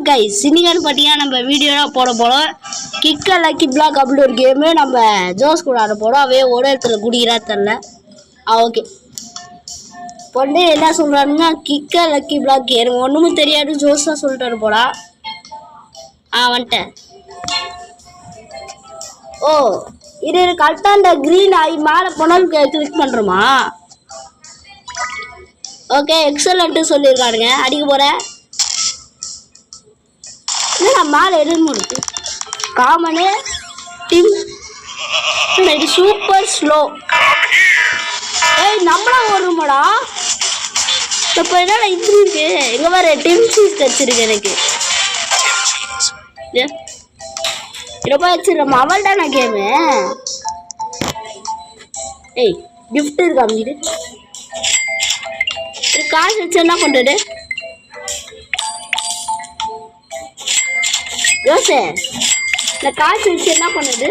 WhatsApp guys, இன்னைக்கு பார்த்தீங்கன்னா நம்ம வீடியோலாம் போட போகிறோம். கிக்க லக்கி பிளாக் அப்படின்னு ஒரு கேமு நம்ம ஜோஸ் கூட ஆட போகிறோம். அவையே ஒரு இடத்துல குடிக்கிறா தெரில. ஓகே, பொண்ணு என்ன சொல்கிறாருன்னா கிக்க லக்கி பிளாக் எனக்கு ஒன்றுமே தெரியாது ஜோஸ் தான் சொல்லிட்டு போடா. வந்துட்டேன். ஓ, இது கரெக்டாக இந்த க்ரீன் ஆகி மேலே போனால் கிளிக் பண்ணுறோமா? ஓகே, எக்ஸலண்ட்டு சொல்லியிருக்கானுங்க. அடிக்க போகிறேன். மேலே எதுவும் இருக்கு காமனு டீம். இது சூப்பர் ஸ்லோ. ஏய், நம்மளா ஓடுறோமாடா? இப்போ என்ன இப்படி இருக்கு? எங்க வேற டிம் சீஸ் வச்சிருக்கு எனக்கு. ரொம்ப வச்சிருக்கோம். அவள் தானே கேமு. ஏய், கிஃப்ட் இருக்கா மீது? காசு வச்சு என்ன பண்றது? யோசே, இந்த காசு வச்சு என்ன பண்ணுது?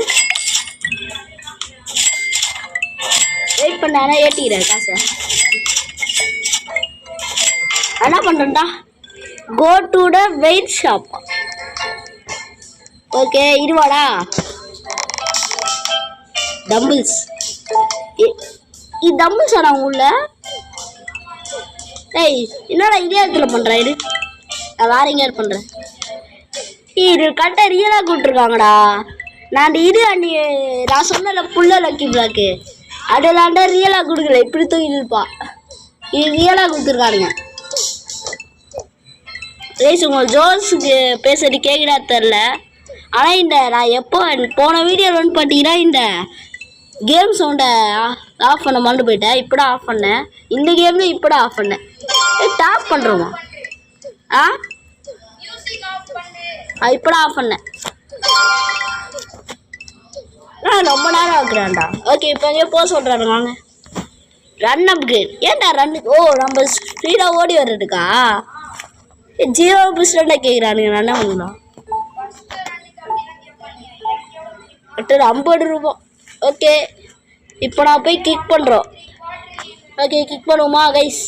வெயிட் பண்ண ஏற்றிக்கிறேன் காசை. என்ன பண்ணுறா? Go to the weight shop. Okay, இருவாடா டம்பிள்ஸ். இது டம்பிள்ஸ் ஆனா உள்ள. ஏய், என்னடா இதே இடத்துல பண்ணுறேன்? இது நான் வேற எங்கேயாவது பண்ணுறேன். இது கரெக்டாக ரியலாக கூப்பிட்ருக்காங்கடா. நான் இது நான் சொன்னல புள்ள லக்கி பிளாக்கு அதெல்லாண்டா ரியலாக கொடுக்கல. இப்படி தூக்கிப்பா. இது ரியலாக கொடுத்துருக்கானுங்க. ரேஸ் உங்களுக்கு ஜோஸுக்கு பேசுறது கேட்குறா தெரில. ஆனால் இந்த நான் எப்போ போன வீடியோவில் வந்து பார்த்தீங்கன்னா இந்த கேம் சவுண்டை ஆஃப் பண்ண மறந்து போயிட்டேன். இப்போட ஆஃப் பண்ணேன். இந்த கேம்லேயும் இப்போட ஆஃப் பண்ணேன். டாப் பண்ணுறோமா? இப்போட ஆஃப் பண்ணேன். ரொம்ப நேரம் ஆக்குறான்டா. ஓகே, இப்போ எங்கேயோ போக சொல்கிறாரு. வாங்க ரன் அப்கிரேட். ஏன்டா ரன்னு? ஓ, நம்ம ஸ்பீடாக ஓடி வர்றதுக்கா? 0% கேட்குறானுங்க. நான் என்ன பண்ணலாம்? 50 ரூபா. ஓகே, இப்போ நான் போய் கிளிக் பண்ணுறோம். ஓகே, கிளிக் பண்ணுவோமா கைஸ்?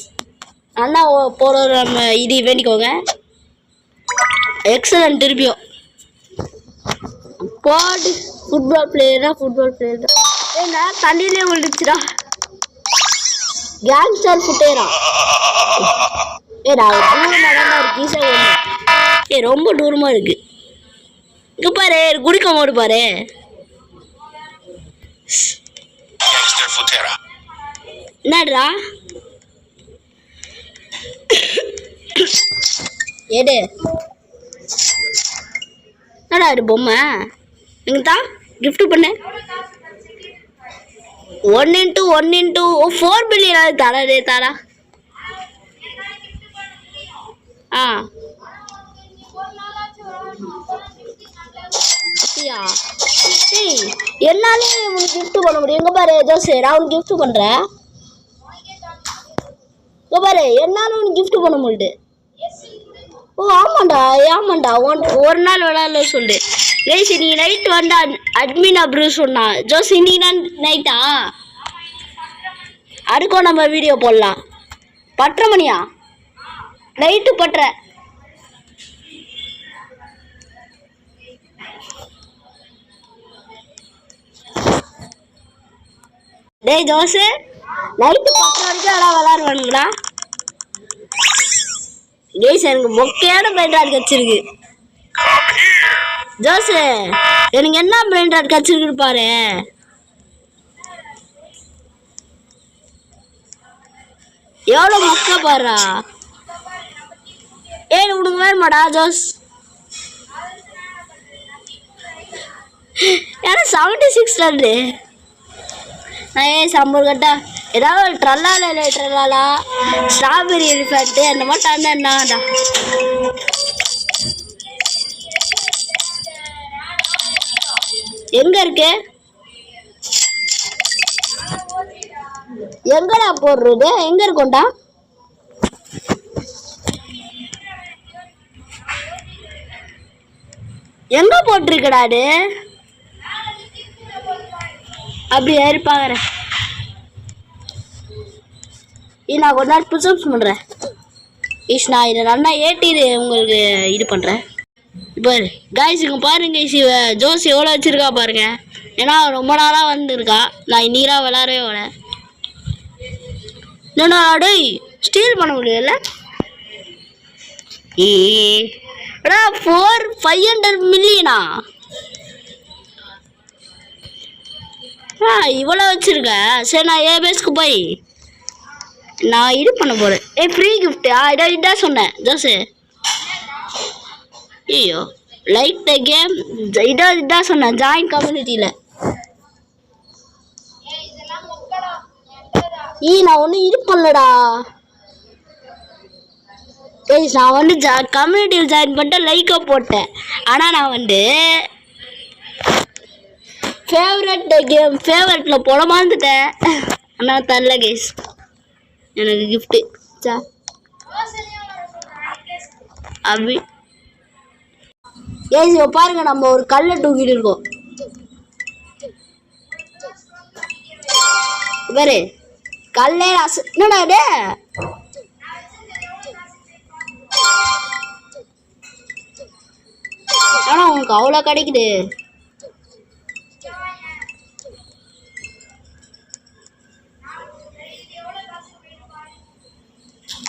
அண்ணா போகிற நம்ம இது வேண்டிக்கோங்க. எக்ஸலண்ட். திருப்பியும் பாடு ஃபுட்பால் பிளேயர் தான். ஏன்னா தண்ணியிலே விழுந்துச்சுடா. கேங்ஸ்டர் ஃபுட்டேரா. தூரமாக தான் இருக்கு. ஈஸியாக ஒன்று. ரொம்ப தூரமாக இருக்கு. இங்கே பாரு, குடிக்க போது பாரு. என்னடா எடு? என்னடா இது பொம்மை? நீங்க தான் கிஃப்ட் பண்ண 1x4 பில்லியன் தாரா. தாரா என்னாலே உனக்கு கிஃப்ட் பண்ண முடியும். எங்க பாரு ஜோசே, நான் உனக்கு கிஃப்ட் பண்றேன். இங்க பாரு, என்னாலும் உனக்கு கிஃப்ட் பண்ண முடியுது. ஓ ஆமாண்டா, ஒரு நாள் விளையாடல சொல்லு. கைஸ், இன்னைக்கு நைட் வந்து அட்மின் அப்படி சொன்னா. ஜோஸ், இன்னைக்கு நைட்டா? அதுக்கும் நம்ம வீடியோ போடலாம். 10:30 மணியா? நைட்டு 10:30. டேய் ஜோஸ், நைட்டு 10 வரைக்கும் எல்லாம் விளையாடுவானுங்களா? கைஸ், எனக்கு மொக்கையான பிரெயின் ராட் கச்சிருக்கு. ஜோஸ், எனக்கு என்ன பிரெயின் ராட் கச்சிருக்கு பாரு. எவ்வளோ மொக்க பாருடா. உனக்கு வேணுமாடா ஜோஸ்? ஏன்னா 76 ரன்னு. சம்பூர் கட்டா ஏதாவது ட்ரல்லாலா ஸ்ட்ராபெரி எலிஃபண்ட் அந்த மாதிரி டாண்டா என்னடா. எங்க இருக்கு? எங்கடா போடுறது? எங்க இருக்கும்டா? எங்க போட்டிருக்கடா அது? அப்படி ஏறிப்பாங்க. நான் ஒரு நாள் புதுசு பண்ணுறேன். நான் இதை நல்லா ஏற்றி உங்களுக்கு இது பண்ணுறேன். இப்போ காய்ஸுக்கு பாருங்க ஜோஸ் எவ்வளோ வச்சிருக்கா பாருங்க. ஏன்னா ரொம்ப நாளாக வந்துருக்கா. நான் இன்னிரா விளாடவே வரேன். என்னடா டேய் ஸ்டீல் பண்ண முடியல. ஏடா 500 மில்லியனா? இவ்வளோ வச்சிருக்க. சரி நான் ஏபேஸ்க்கு போய் நான் இது பண்ண போகிறேன். ஃப்ரீ கிஃப்ட் இதான் சொன்னேன் ஜோஸு. ஐயோ லைக் த கேம் இதான் சொன்னேன் ஜாயின் கம்யூனிட்டியில். நான் ஒன்றும் இது பண்ணலடா. நான் வந்து கம்யூனிட்டியில் ஜாயின் பண்ணிட்டு லைக்கை போட்டேன். ஆனால் நான் வந்து ஃபேவரட்டில் போட மறந்துட்டேன். ஆனால் தரல கைஸ் எனக்கு கிஃப்ட்டு. அப்படி இப்போ பாருங்க நம்ம ஒரு கல்லை தூக்கிட்டு இருக்கோம் பாரு. கல்லே என்னடா இது? ஆனா உனக்கு அவ்வளோ கிடைக்குது.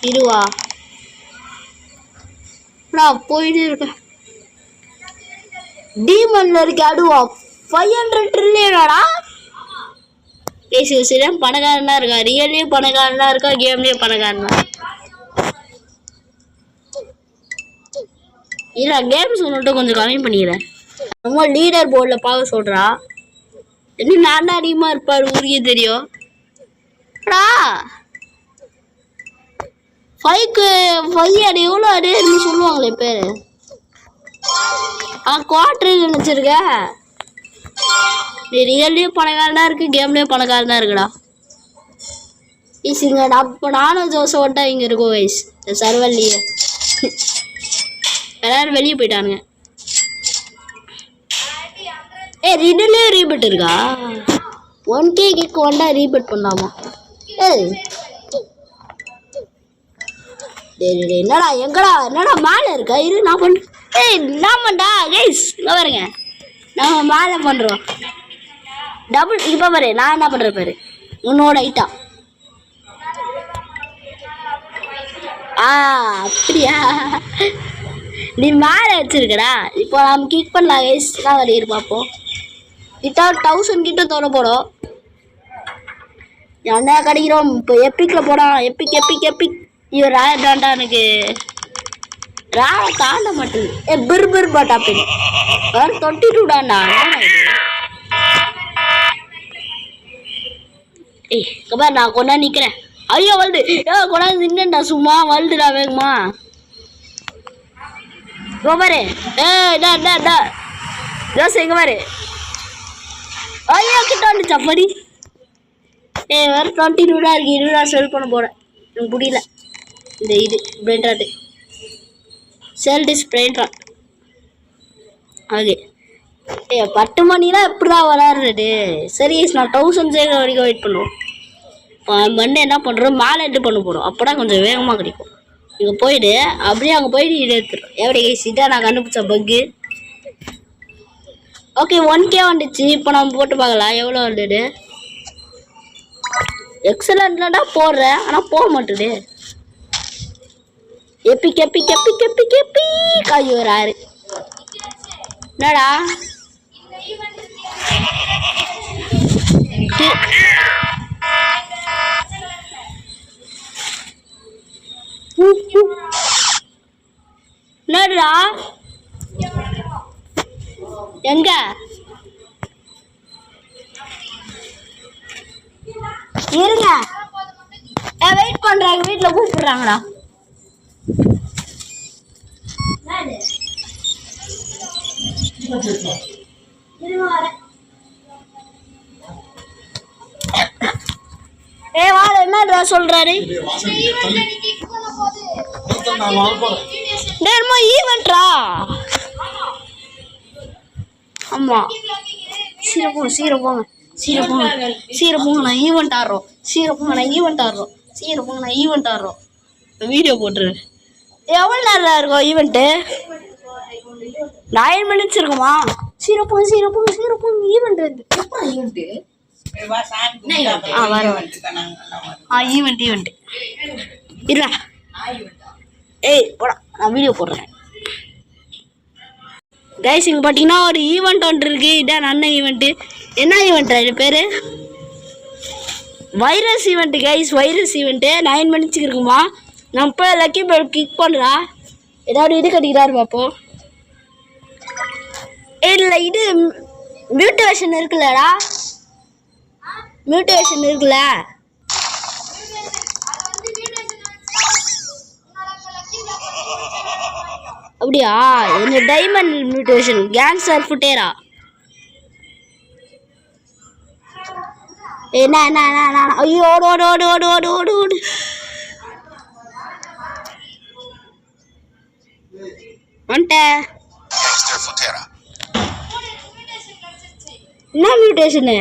இருவா போயிட்டு இருக்க. டீமன்ல இருக்க அடுவா 500 ட்ரில்லியனாடா. சிவசிவன் பணக்காரனா இருக்கா. ரியல்லையும் பணக்காரனா இருக்கா. கேம்லயும் பணக்காரனா. இல்லை கேம்ஸ் மட்டும் கொஞ்சம் கம்மி பண்ணிக்கிறேன். ரொம்ப லீடர் போர்டில் பார்க்க சொல்கிறா. இன்னும் நான் தான் அதிகமாக இருப்பார் ஊருக்கே தெரியும். அது எவ்வளோ அடையன்னு சொல்லுவாங்களே பேர். குவார்டர் நினச்சிருக்க. நீ ரியல்லையும் பணக்காரனா இருக்கு. கேம்லேயும் பணக்காரனா இருக்குடா. ஈஸிங்க அப்போ நானும் ஜோசை ஓட்டா இங்கே இருக்கும் வயசு சர்வல்லையே. எல்லாரும் வெளியே போயிட்டானுங்க. ரிடன்லேயும் ரீபட் இருக்கா? 1K கேட்க ஒண்டா ரீபட் பண்ணலாமா? என்னடா என்னடா மேலே இருக்கா? இரு நான் பண்ண. நாமண்டா கைஸ் இங்கே பாருங்க. நம்ம மேலே பண்ணுறோம் டபுள். இப்போ பாரு நான் என்ன பண்ணுறேன் பாரு. உன்னோட ஐட்டா அப்படியா? நீ மேலே வச்சிருக்கடா. இப்போ நம்ம கிளிக் பண்ணலாம் கைஸ். நான் வெளியே பார்ப்போம். கிட்ட 1000 கிட்ட தோண போடும். என்ன கிடைக்கிறோம் இப்போ? எப்பிக்கில் போடா. எப்பிக் இவர் ராயதாண்டா. எனக்கு ராய தாண்ட மாட்டேங்குது. பிர் பாட்டா பின் வேறு 22 டாண்டா. கபார் நான் கொண்டா நிற்கிறேன். ஐயோ வல்டு கொண்டாந்து நின்னுடா. சும்மா வல்டுடா வேகமா. பாரு ஜோஸ் எங்க பாரு. ஐயோ கிட்ட வந்துச்சா படி. வேறு 22 இருக்கு. 20 செல் பண்ண போகிறேன். எனக்கு முடியல. இந்த இது பிரெண்ட்ராட்டு செல் டிஸ் பிரெண்ட்ராட். ஓகே 10 மணிலாம் எப்படிதான் விளாட்றது? சரி நான் 1000 சேர்க்க வரைக்கும் வெயிட் பண்ணுவோம். மண்டே என்ன பண்ணுறோம்? மேலே எட்டு பண்ண போகிறோம். அப்போ தான் கொஞ்சம் வேகமாக கிடைக்கும். இங்கே போயிட்டு அப்படியே அங்கே போயிட்டு இது எடுத்துடும். எப்படி கைசிட்டா நான் கண்டுபிடிச்ச பக்கு. ஓகே 1K வந்துச்சு. இப்போ நம்ம போட்டு பார்க்கலாம் எவ்வளோ வந்துடு. எக்ஸலண்ட்லடா போடுறேன் ஆனால் போக மாட்டுது. எப்பிக் ஐயோ ராரு என்னடா? என்னடா எங்க இருங்க. வெயிட் பண்றாங்க. வீட்டுல கூப்பிடுறாங்கடா. வாழ என்னடா சொல்றாரு? ஈவென்ட்ரா? ஆமா சீர போங்க நான் ஈவெண்ட் ஆடுறோம். வீடியோ போட்டுரு. எவ்வளோ நேரம் இருக்கும் ஈவெண்ட்டு? 9 minutes இருக்குமா? சீரப்போம் ஈவென்ட் வந்து எப்போ ஈவென்ட்? ஈவென்ட் இல்ல. ஏய் போடா, நான் வீடியோ போடுறேன். கைஸ் இங்கே பார்த்தீங்கன்னா ஒரு ஈவெண்ட் ஒன்று இருக்கு. இதான் நல்ல ஈவெண்ட்டு. என்ன ஈவெண்ட்டா இது பேர்? Virus event guys. Virus event 9 minutesக்கு இருக்குமா? நான் இப்போ லக்கி பேர்ட் கிளிக் பண்ணுறா. ஏதாவது இது கட்டிக்கிறாரு பார்ப்போம். இல்லை இது மியூட்டேஷன் இருக்குல்லடா. மியூட்டேஷன் இருக்குல்ல, அப்படியா? இந்த டைமண்ட் மியூட்டேஷன் கேங்ஸ்டர் ஃபுட்டேரா. என்ன ஐயோ ஓடு வந்துட்டேன். என்ன மியூட்டேஷனு?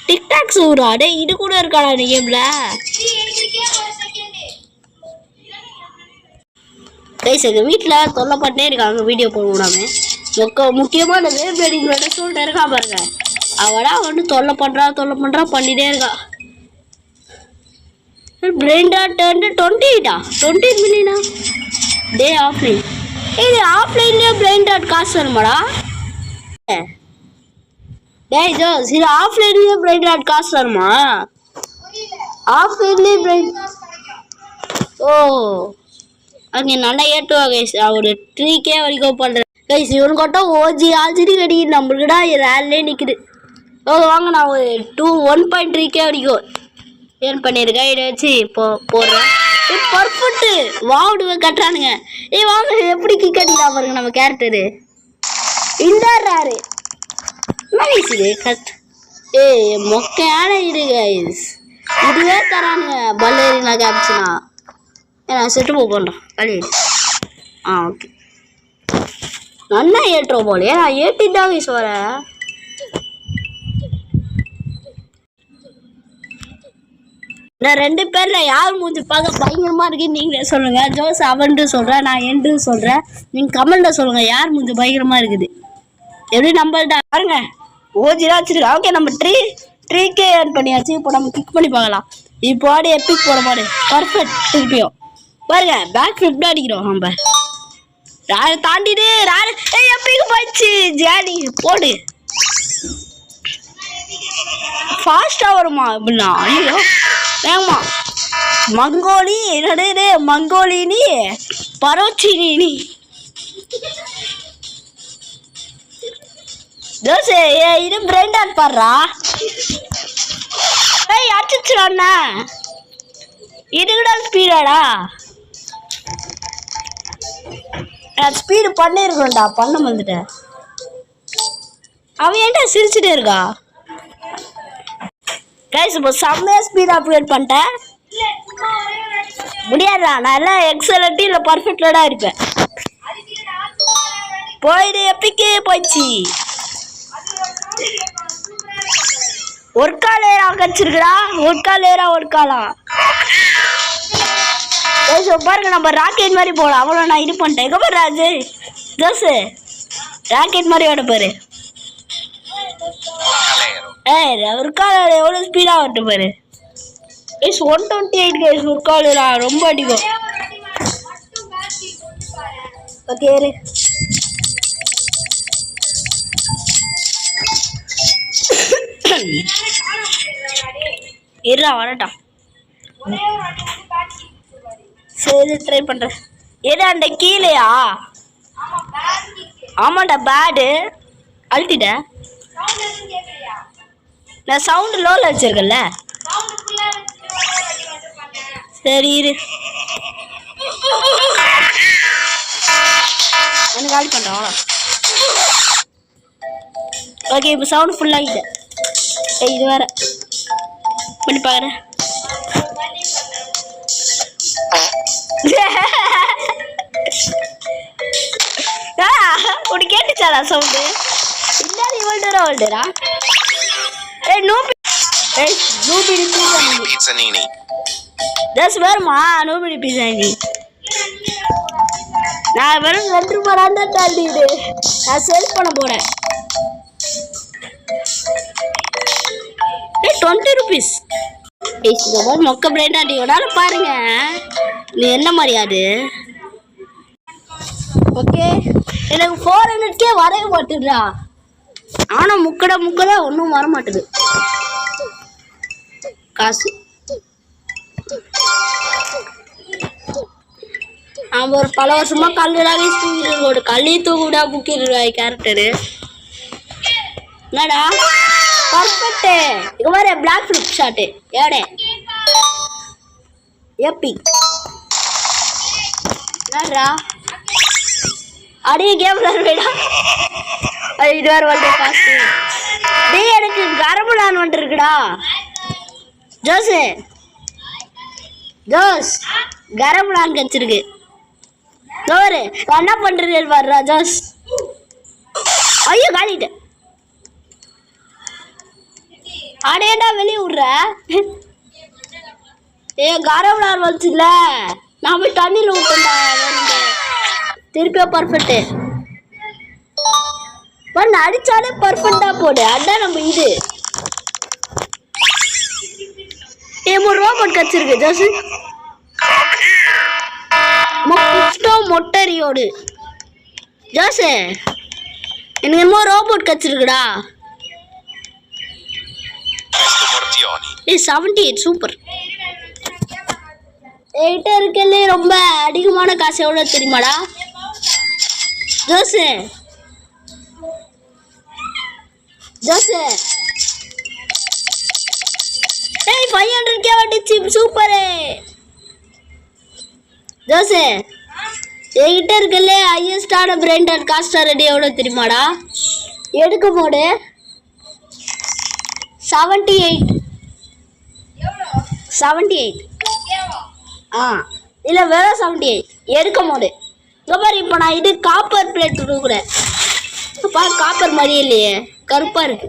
டிக்டாக் சூரா? டே இது கூட இருக்காடா இந்த கேம்ல. கைஸ் எங்கள் வீட்டில் தொல்லைப்பட்டே இருக்காங்க வீடியோ போடாம. முக்கியமாக இந்த வேப்ளேடிங்களோட சொல்லிட்டு இருக்கா பாருங்க. அவடா வந்து தொல்லை பண்ணுறா பண்ணிகிட்டே இருக்கா. பிரெயின் டாட் வந்து 28 மில்லியனா டே ஆஃப்லைன். இது ஆஃப்லைன்லேயே பிரெயின் டாட் காசு வருமாடா? டேய் ஜோஸ், இது ஆஃப்லைன்லேயே பிரெயின் டாட் காசு வருமா? ஆஃப்லைன்லேயே பிரெயின் ஓ அங்கே நல்லா ஏற்றுவாங்க கைஸ். ஒரு 3K வரைக்கும் பண்ணுறேன் கைஸ். இவனுக்கொட்டா ஓஜி ஆல்ரெடி கிடைக்குது. நம்மளுக்குடா ரேர்லேயே நிற்குது. ஓகே வாங்க, நான் ஒரு 1.3K வரைக்கும் ஏர்ன் பண்ணியிருக்கேன். இதை வச்சு இப்போ போடுறேன். பர்ஃபெக்ட்டு வாவுடுவே கட்டுறானுங்க. வாங்க எப்படி கிக் அடிக்கலாம் பாருங்க நம்ம கேரக்டரு. இந்தாரு நைஸ். இது கட் மொக்கையான இது கைஸ். இதுவே தரானுங்க பல்லேரினா கேப்ஸ்னா. நான் செட்டு போகிறேன் களி. ஓகே நல்லா ஏற்றுவோம் போலே. நான் ஏற்றிதான் கைஸ் வரேன். நான் 2 பேரில் யார் மூஞ்சி பார்க்க பயங்கரமாக இருக்குன்னு நீங்களே சொல்லுங்கள். ஜோஸ் அவன்ட்டு சொல்கிறேன், நான் என்று சொல்கிறேன். நீங்கள் கமெண்ட்டில் சொல்லுங்கள் யார் மூஞ்சி பயங்கரமாக இருக்குது. எப்படி நம்மள்ட்ட பாருங்க ஓஜிலாம் வச்சுருக்கா. ஓகே நம்ம 3K ஏர்ன் பண்ணியாச்சு. இப்போ நம்ம கிளிக் பண்ணி பார்க்கலாம். இப்போ ஆடி எப்பிக் போட மாடு பர்ஃபெக்ட். திருப்பியும் பாருங்க பேக் ஃபிளிப் அடிக்கிறோம். நம்ம யாரை தாண்டிட்டு எப்பிக்கு போயிடுச்சு. ஜாலி போடு. ஃபாஸ்ட்டாக வருமா அப்படின்னா? ஐயோ ஏமா மங்கோலி என்னடே மங்கோலினி பரோச்சினி தோசை இது பிரெயின் டாட் பாடுறா. அடிச்சுடா. இதுக்குடா ஸ்பீடாடா. ஸ்பீடு பண்ணிருக்கோம்டா, பண்ண வந்துட்டேன். அவன் ஏன்டா சிரிச்சுட்டே இருக்கா? கைஸ் இப்போ செம்மையாக ஸ்பீட் அப்கிரேட் பண்ணிட்டேன். முடியாதா? நான் எல்லாம் எக்ஸலண்ட்டு இல்லை பர்ஃபெக்டாக இருப்பேன். போயிடு எப்பிக்கே போயிடுச்சு. ஒரு கால் ஏரா கடிச்சிருக்குடா. ஒரு காலா பாருங்க. நம்ம ராக்கெட் மாதிரி போகலாம். அவ்வளோ நான் இது பண்ணிட்டேன். எங்கே பாரு ராஜு ஜோசு ராக்கெட் மாதிரி ஓட பாரு. ஒரு கால் எவ்வளோ ஸ்பீடாக வரட்டு பாரு. 128 கைஸ் ஒரு கால் ரொம்ப அடிக்கும். ஓகே இருடா வரட்டா. சரி ட்ரை பண்ணுறேன். எது அந்த கீழேயா? ஆமாண்டா பேடு அழுத்திட்ட. நான் சவுண்டு லோவில் வச்சிருக்கேன்ல. சரி இரு எனக்கு கால் பண்ணுறேன். அவ்வளோ ஓகே. இப்போ சவுண்டு ஃபுல்லாகிட்டேன். இது வேற பண்ணி பாரு. உனக்கு கேட்டுச்சாடா சவுண்டு? இல்லாத இவள்டரா நூபிடி பீஸா வருமா? நூபிடி பீஸா நான் வெறும் 2 ரூபாய் தான் தாண்டிடு. நான் சேல் பண்ண போறேன். 20 rupees. மொக்க பிராண்ட் அடியோட பாருங்க. நீ என்ன மாதிரியாது? ஓகே, எனக்கு 400k வரவே மாட்டேங்குதா? ஆனா முக்கட ஒன்றும் வர மாட்டேது காசு. நான் ஒரு பல வருஷமா கல்லுடாவே தூக்கிட்டு கல்லி தூக்கிடா புக்கிடுவாய் கேரக்டரு. என்னடா பர்ஃபெக்ட். இங்க பாரு பிளாக் ஃபிளிப் ஷாட் ஏடே எப்பிக். என்னடா அடியே கேம் விளையாடுடா. இது வேற வந்து காசு. டேய் எனக்கு கரமுலான் வந்துருக்குடா. ஜோஸ் கரமுலான் கச்சிருக்கு. கவரு என்ன பண்றது பாரு ஜோஸ். ஐயோ காலிட்டேன். அடேடா வெளியே விடுற. கரமுலான் வந்துச்சுல நான் போய் தண்ணியில் விட்டேன்டா. திருப்பியா பர்ஃபெக்ட் பண்ண அடிச்சாலே பர்ஃபெக்டா போடு. அதான் நம்ம இது ரோபோட் கச்சிருக்கு ஜோசு. மொட்டரியோடு ஜோசு எனக்கு என்னமோ ரோபோட் கச்சிருக்குடா. 78 சூப்பர். என்கிட்ட இருக்கலே ரொம்ப அதிகமான காசு எவ்வளோ தெரியுமாடா ஜோசு? 500k வந்துச்சு சூப்பரு. ஜோசு என்கிட்ட இருக்கலே ஹையஸ்டான பிராண்டட் காஸ்டர் ரெடி எவ்வளோ தெரியுமாடா? எடுக்க மோடு 78. இல்லை வெறும் 78 எடுக்க மோடு. இங்கே பாரு இப்போ நான் இது காப்பர் பிளேட் கொடுக்குறேன். பாரு காப்பர் மாதிரி இல்லையே கருப்பாக இருக்கு.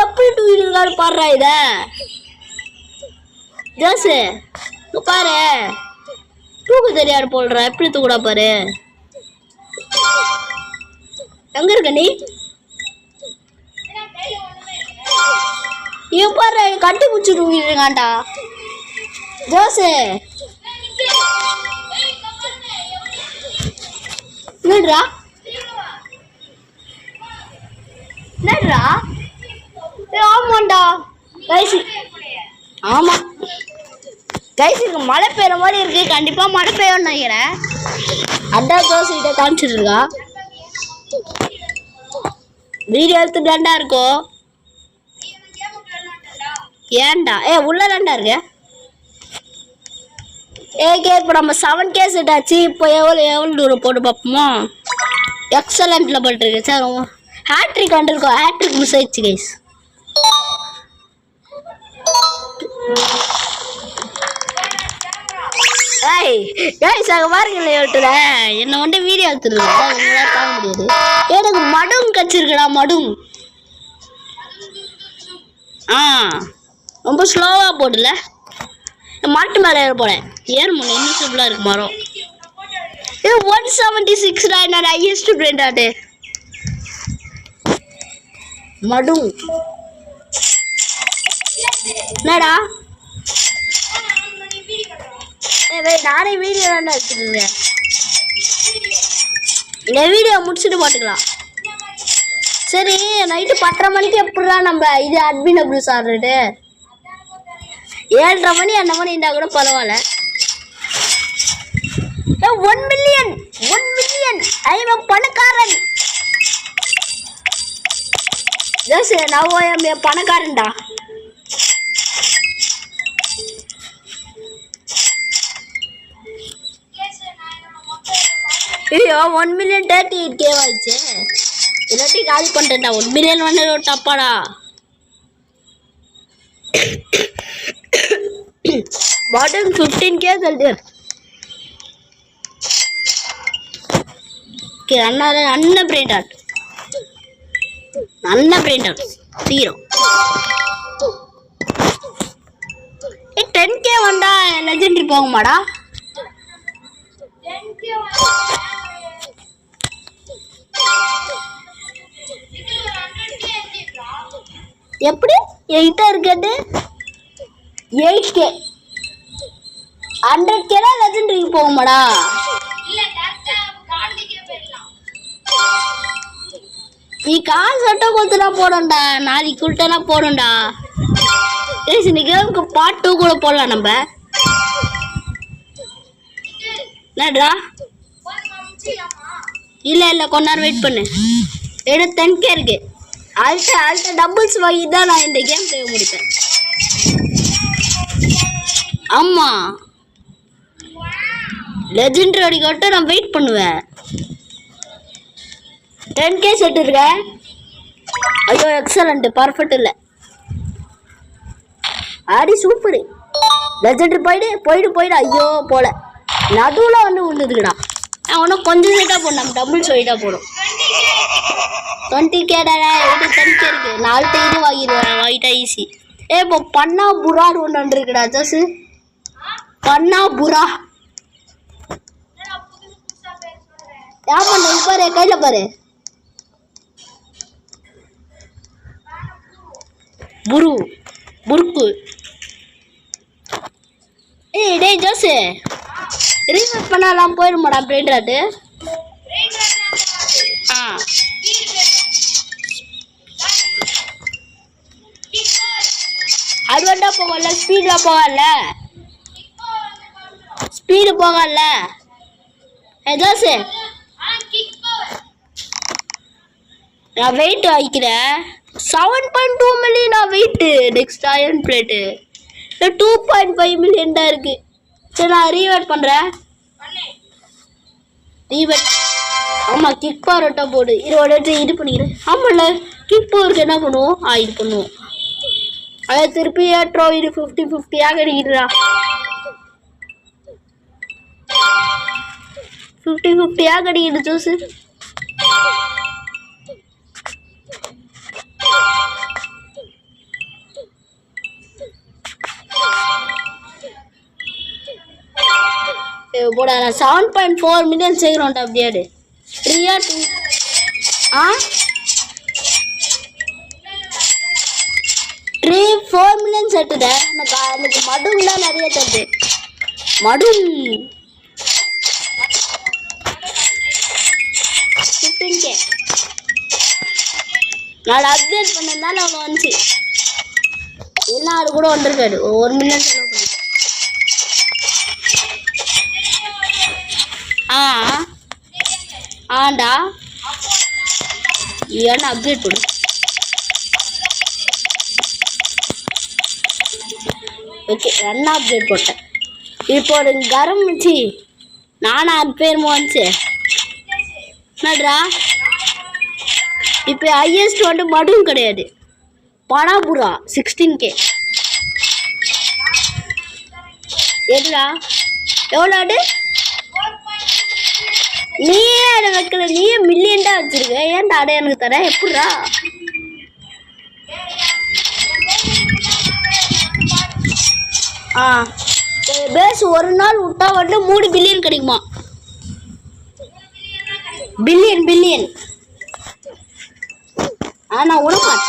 எப்படி தூக்கிட்டு பாடுறா இத ஜோசு? பாரு தூக்கு தெரியாது போடுற. எப்படி தூக்குடா பாரு. எங்க இருக்க நீ? இவன் பாரு கட்டி பிடிச்சி தூக்கிட்டுருக்காண்டா ஜோசு. என்னடா என்னடா? ஆமாண்டா கைஸ். ஆமா கைஸ் இருக்கு மழை பெய்யுற மாதிரி இருக்கு. கண்டிப்பா மழை பெய்யும்னு நினைக்கிறேன். அதான் ஜோஸ் கிட்ட காமிச்சிட்டு இருக்கா. வீடியோ எடுத்துட்டாண்டா இருக்கும். ஏன்டா உள்ள தாண்டா இருக்கு. இப்போ நம்ம 7k செட் ஆச்சு. இப்போ எவ்வளோ தூரம் போட்டு பார்ப்போமா? எக்ஸலண்ட்ல போட்டுருக்கு. சார் ஹேட்ரிக் வந்துருக்கோம். ஹேட்ரிக் மிஸ் ஆயிடுச்சு கைஸ். பாருங்களே என்ன வந்து வீடியோ எடுத்துருக்கேன். பார்க்க முடியாது. எனக்கு மடும் கச்சிருக்குடா மடும். ரொம்ப ஸ்லோவா போடல. மாட்டு மேலே ஏற போறேன். ஏற முடியல. இன்விசிபிளா இருக்கு மரம். 176 என்னோட ஹையஸ்ட் பிராண்ட் மடும். என்னடா நானே வீடியோ தானே எடுத்துருக்கேன். இந்த வீடியோ முடிச்சுட்டு போட்டுக்கலாம். சரி நைட்டு 10:30 மணிக்கு எப்படா நம்ம இது அட்மின் அப்படி சாப்பிட்டு 7:30 மணி அந்த மணி இருந்தால் கூட பரவாயில்ல. 1 மில்லியன் ஐயம் பணக்காரன். நான் பணக்காரன்டா. ஐயோ 1 மில்லியன் 38k ஆயிடுச்சு. இல்லாட்டி காலி பண்ணிட்டேன்டா. 1 மில்லியன் வந்து டப்பாடா. பாட்டம் 15k சொல்லிட்டு அண்ணன் பிராண்ட் தீரும். 10k வந்தா லெஜெண்டரி போகுமாடா? எப்படி 8 இருக்குது 8K 100K லெஜெண்டரிக்கு போகுமாடா? நீ காசு சட்டம் கொடுத்துனா போடும்டா, நாளைக்கு கொடுத்தனா போடும்டா. இன்னைக்கு கேமுக்கு பார்ட் 2 கூட போடலாம் நம்ம. என்னடா? இல்ல கொஞ்ச நேரம் வெயிட் பண்ணு. எனக்கு 10K இருக்கு. அல்ட்ட டபுள்ஸ் வாங்கி தான் நான் இந்த கேம் செய்ய முடிப்பேன். ஆமா லெஜெண்டரி அடிக்கட்டும் நான் வெயிட் பண்ணுவேன். 10K செட் இருக்க. ஐயோ எக்ஸலண்ட் பர்ஃபெக்ட் இல்லை. அடி சூப்பர். லெஜெண்டரி போயிடு. ஐயோ போல நடுவில் வந்து விழுதுக்குடா. நான் ஒன்றும் கொஞ்சம் சைட்டாக போடும், நம்ம டபுள்ஸ் வெயிட்டாக போடும். 20K 10K இருக்கு. 4 இது வாங்கிடுவேன் வாங்கிட்டா ஈஸி. இப்போ பண்ணா புறான்னு ஒன்று வந்துருக்குடா ஜோசு. பண்ணா புறா ஏன் பண்ண பாரு கையில் பாரு. புருக்கு டேய் ஜோசு ரீசர்ச் பண்ணலாம் போயிடுமாடா பிரெயின் ராட்டு? அட்வான்டா போகல, ஸ்பீடாக போகல, ஸ்பீடு போகல. ஜோசு நான் வெயிட் வாங்கிக்கிறேன். 7.2 millionaire weight. Next iron plate 2.5 million தான் இருக்கு. சரி நான் ரீவேட் பண்ணுறேன். ரீவேட் ஆமாம் கிக் பவர்ட்டா போடு. இது பண்ணிக்கிறேன். ஆமாம்ல கிக் பவருக்கு என்ன பண்ணுவோம்? இது பண்ணுவோம். அதை திருப்பி ஏற்றோம். இது 50-50 கிடைக்குதுடா. 50-50 கிடைக்குது ஜூஸு. போட 7.4 மில்லியன் சேர்க்கிறோம்டா. அப்படியாடு 4 மில்லியன் செட்டுட. எனக்கு மடும்லாம் நிறைய தருது. மடும் 15K நான் அப்டேட் பண்ணதால அவ்வளோ வந்துச்சு. எல்லாரும் கூட வந்திருக்காரு. 1 மில்லியன் செலவு பண்ணி. ஆண்டா ஏன்னா அப்டேட் பண்ணு. ஓகே ரன் அப்டேட் போட்டேன். இப்போ கரம் வச்சு நானும் 6 பேர் வந்துச்சு. என்னடா இப்போ ஹையஸ்ட் வந்து மடும் கிடையாது. பனாபுரா 16K. எதுடா எவ்வளோடு? நீயே அதை வைக்கல. நீயே மில்லியன் தான் வச்சிருக்க. ஏன்டா அடை எனக்கு தர? எப்படிடா? பேஸ் ஒரு நாள் விட்டா வந்து 3 பில்லியன் கிடைக்குமா? பில்லியன் நான் உனமாட்டேன்.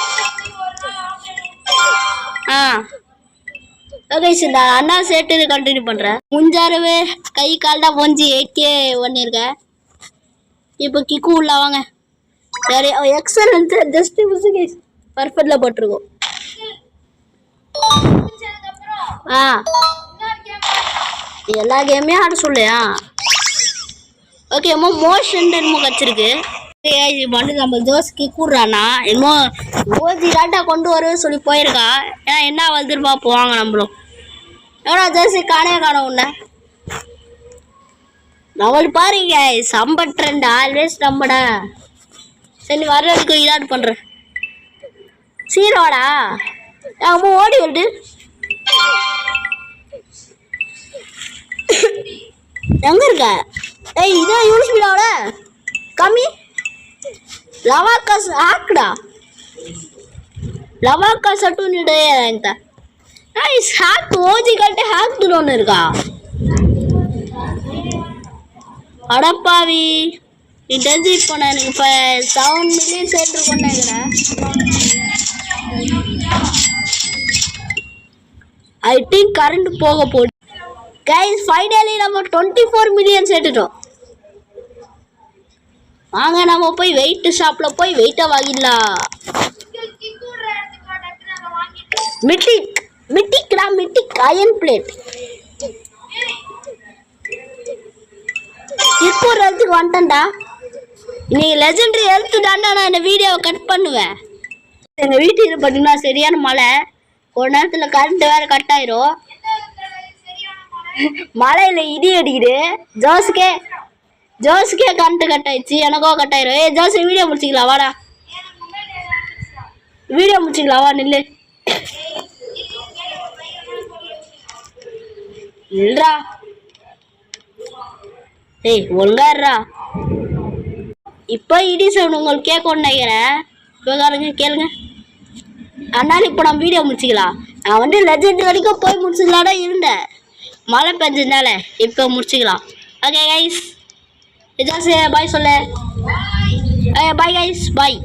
ஓகே சார் நான் அண்ணா சேர்த்து கண்டினியூ பண்ணுறேன். முஞ்சாரவே கை கால் தான் கொஞ்சி 8K பண்ணியிருக்கேன். இப்போ கிக்கு உள்ள வாங்க. சரி எக்ஸலன்ஸ் ஜஸ்ட் பர்ஃபெக்டில் போட்டிருக்கோம். எல்லா கேமே ஆட சொல்லையா? ஓகே மோஷன் என்னமோ கச்சிருக்கு. வந்து நம்ம ஜோஸ்க்கு கூடுறானா என்னமோ ஓஜி டாட்டா கொண்டு வருவேன்னு சொல்லி போயிருக்கா. ஏன்னா என்ன வந்துருப்பா போவாங்க நம்மளும். எவ்வளோ ஜோசி காண உன்ன நம்மளுக்கு பாருங்க சம்பட்றேன்டா. ஆல்வேஸ் நம்படா. சரி வர வரைக்கும் இதாட்டு பண்ணுறேன். சீரோடா அம்மா ஓடி வருது. எங்க இருக்க? ஏய் இதான் யூனிஸ்பீடாவோட கம்மி லவாக்காஸ் ஆக்குடா. லவாக்காஸ் அட்டும் நீடே ఎంత நைஸ் హ్యాక్ ఓజీ కంటే హ్యాక్ దులోనే இருக்கா. அடப்பாவி நீ தெரிஞ்சு இப்போ நான் எனக்கு இப்போ 7 மில்லியன் சேர்த்து கொண்டாங்கிறேன். ஐ திங்க் கரண்ட் போக போகுது கைஸ். ஃபைனலி நம்ம 24 மில்லியன் சேர்த்துட்டோம். வாங்க நம்ம போய் வெயிட் ஷாப்பில் போய் வெயிட்டை வாங்கிடலாம். மிட்டிக் அயன் பிளேட் இப்போ ஹெல்த்துக்கு வந்துட்டேன்டா. இன்னைக்கு லெஜெண்டரி ஹெல்த்து தாண்டா நான் இந்த வீடியோவை கட் பண்ணுவேன். எங்கள் வீட்டுக்கு பார்த்தீங்கன்னா சரியான மழை. ஒரு நேரத்தில் கரண்ட் வேறு கட் ஆயிரும். மழையில் இடி அடிக்குது. ஜோஸுக்கே கரண்ட் கட் ஆயிடுச்சு. எனக்கோ கட் ஆயிரும். ஜோஸ் வீடியோ முடிச்சிக்கலாம் வாடா. வீடியோ முடிச்சிக்கலாம் வா நில்லு. இல்லைடா ஒழுங்காடுறா. இப்போ இடி சவுண்ட் உங்களுக்கு கேட்கணும்னு நினைக்கிறேன். இப்போ கேளுங்க. அதனால இப்போ நம்ம வீடியோ முடிச்சிக்கலாம். நான் லெஜெண்ட் வரைக்கும் போய் முடிச்சிக்கலாம்டா இருந்தேன். மழை பெஞ்சதுனால இப்போ முடிச்சிக்கலாம். ஓகே கைஸ் இதான் பாய் சொல்ல. Bye guys bye.